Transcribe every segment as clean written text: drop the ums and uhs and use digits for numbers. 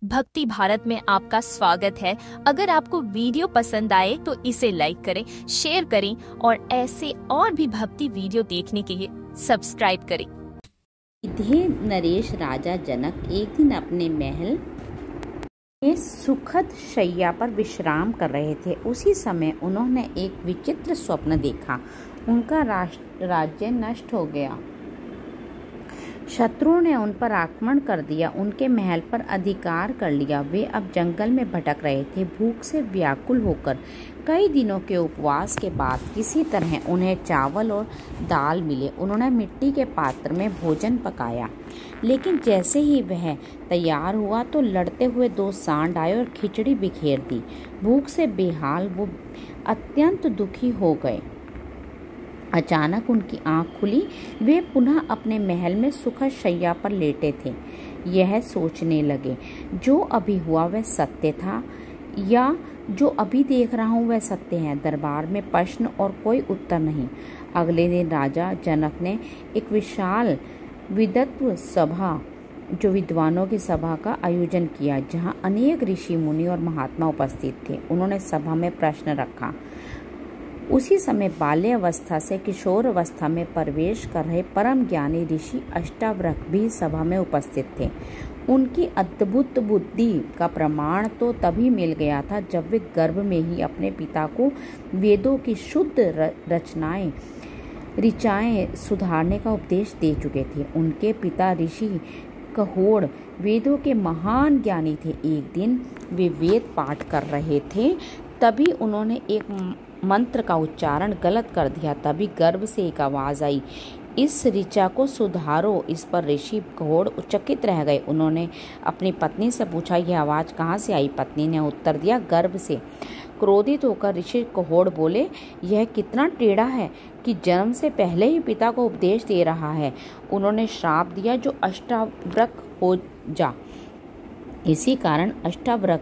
भक्ति भारत में आपका स्वागत है। अगर आपको वीडियो पसंद आए तो इसे लाइक करें, शेयर करें और ऐसे और भी भक्ति वीडियो देखने के लिए सब्सक्राइब करें। सीधे नरेश राजा जनक एक दिन अपने महल में सुखद शैया पर विश्राम कर रहे थे। उसी समय उन्होंने एक विचित्र स्वप्न देखा। उनका राज्य नष्ट हो गया। शत्रुओं ने उन पर आक्रमण कर दिया, उनके महल पर अधिकार कर लिया। वे अब जंगल में भटक रहे थे, भूख से व्याकुल होकर। कई दिनों के उपवास के बाद किसी तरह उन्हें चावल और दाल मिले। उन्होंने मिट्टी के पात्र में भोजन पकाया, लेकिन जैसे ही वह तैयार हुआ तो लड़ते हुए दो सांड आए और खिचड़ी बिखेर दी। भूख से बेहाल वो अत्यंत दुखी हो गए। अचानक उनकी आंख खुली। वे पुनः अपने महल में सुखद शैया पर लेटे थे। यह सोचने लगे, जो अभी हुआ वह सत्य था या जो अभी देख रहा हूँ वह सत्य है। दरबार में प्रश्न और कोई उत्तर नहीं। अगले दिन राजा जनक ने एक विशाल विद्वत सभा, जो विद्वानों की सभा का आयोजन किया, जहाँ अनेक ऋषि मुनि और महात्मा उपस्थित थे। उन्होंने सभा में प्रश्न रखा। उसी समय बाल्यावस्था से किशोर अवस्था में प्रवेश कर रहे परम ज्ञानी ऋषि अष्टावक्र भी सभा में उपस्थित थे। उनकी अद्भुत बुद्धि का प्रमाण तो तभी मिल गया था जब वे गर्भ में ही अपने पिता को वेदों की शुद्ध ऋचाएं सुधारने का उपदेश दे चुके थे। उनके पिता ऋषि कहोड़ वेदों के महान ज्ञानी थे। एक दिन वे वेद पाठ कर रहे थे, तभी उन्होंने एक मंत्र का उच्चारण गलत कर दिया। तभी गर्भ से एक आवाज आई, इस ऋचा को सुधारो। इस पर ऋषि कहोड़ चकित रह गए। उन्होंने अपनी पत्नी से पूछा, यह आवाज कहाँ से आई? पत्नी ने उत्तर दिया, गर्भ से। क्रोधित होकर ऋषि कहोड़ बोले, यह कितना टेढ़ा है कि जन्म से पहले ही पिता को उपदेश दे रहा है। उन्होंने श्राप दिया, जो अष्टावक्र हो जा। इसी कारण अष्टावक्र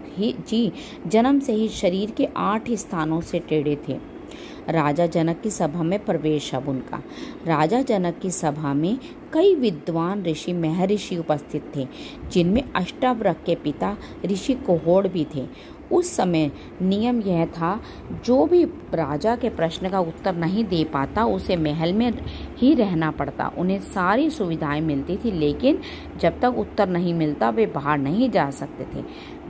जी जन्म से ही शरीर के 8 स्थानों से टेढ़े थे। राजा जनक की सभा में प्रवेश। अब उनका राजा जनक की सभा में कई विद्वान ऋषि महर्षि उपस्थित थे, जिनमें अष्टावक्र के पिता ऋषि कहोड़ भी थे। उस समय नियम यह था, जो भी राजा के प्रश्न का उत्तर नहीं दे पाता उसे महल में ही रहना पड़ता। उन्हें सारी सुविधाएं मिलती थी, लेकिन जब तक उत्तर नहीं मिलता वे बाहर नहीं जा सकते थे।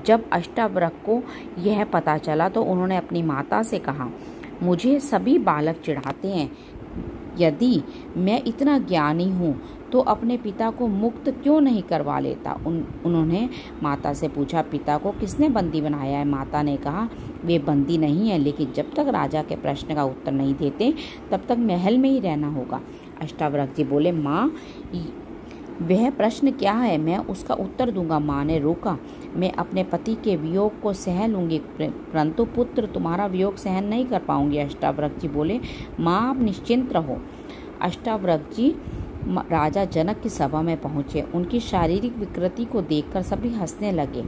जब अष्टावक्र को यह पता चला तो उन्होंने अपनी माता से कहा, मुझे सभी बालक चिढ़ाते हैं। यदि मैं इतना ज्ञानी हूँ तो अपने पिता को मुक्त क्यों नहीं करवा लेता? उन्होंने माता से पूछा, पिता को किसने बंदी बनाया है? माता ने कहा, वे बंदी नहीं है, लेकिन जब तक राजा के प्रश्न का उत्तर नहीं देते तब तक महल में ही रहना होगा। अष्टावक्र जी बोले, माँ, वह प्रश्न क्या है? मैं उसका उत्तर दूंगा। माँ ने रोका, मैं अपने पति के वियोग को सह लूंगी, परंतु पुत्र तुम्हारा वियोग सहन नहीं कर पाऊंगी। अष्टावक्र जी बोले, माँ, आप निश्चिंत रहो। अष्टावक्र जी राजा जनक की सभा में पहुंचे। उनकी शारीरिक विकृति को देखकर सभी हंसने लगे।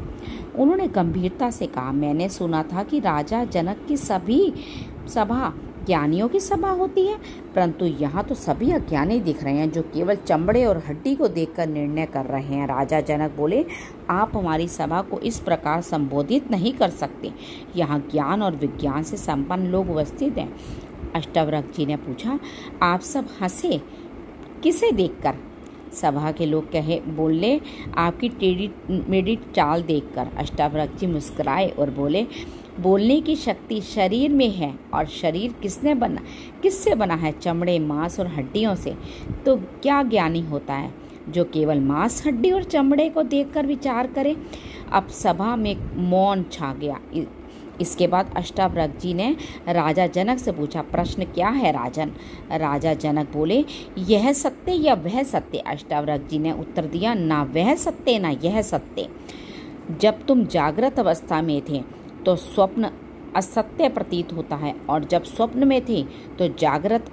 उन्होंने गंभीरता से कहा, मैंने सुना था कि राजा जनक की सभी सभा ज्ञानियों की सभा होती है, परंतु यहाँ तो सभी अज्ञानी दिख रहे हैं, जो केवल चमड़े और हड्डी को देखकर निर्णय कर रहे हैं। राजा जनक बोले, आप हमारी सभा को इस प्रकार संबोधित नहीं कर सकते। यहाँ ज्ञान और विज्ञान से संपन्न लोग उपस्थित हैं। अष्टावक्र जी ने पूछा, आप सब हंसे किसे देखकर? सभा के लोग बोले, आपकी टेढ़ी मेढ़ी चाल देखकर। अष्टावक्र जी मुस्कुराए और बोले, बोलने की शक्ति शरीर में है, और शरीर किससे बना है? चमड़े, मांस और हड्डियों से। तो क्या ज्ञानी होता है जो केवल मांस, हड्डी और चमड़े को देखकर विचार करे? अब सभा में मौन छा गया। इसके बाद अष्टावक्र जी ने राजा जनक से पूछा, प्रश्न क्या है राजन? राजा जनक बोले, यह सत्य या वह सत्य? अष्टावक्र जी ने उत्तर दिया, ना वह सत्य ना यह सत्य। जब तुम जागृत अवस्था में थे तो स्वप्न असत्य प्रतीत होता है, और जब स्वप्न में थे तो जागृत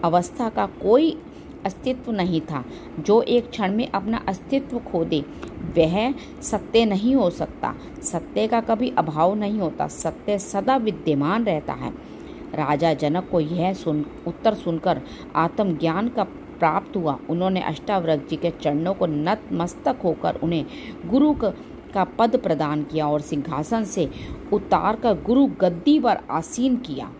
अवस्था का कोई अस्तित्व नहीं था। जो एक क्षण में अपना अस्तित्व खो दे वह सत्य नहीं हो सकता। सत्य का कभी अभाव नहीं होता, सत्य सदा विद्यमान रहता है। राजा जनक को यह उत्तर सुनकर आत्मज्ञान का प्राप्त हुआ। उन्होंने अष्टावक्र जी के चरणों को नतमस्तक होकर उन्हें गुरु का पद प्रदान किया और सिंहासन से उतारकर गुरु गद्दी पर आसीन किया।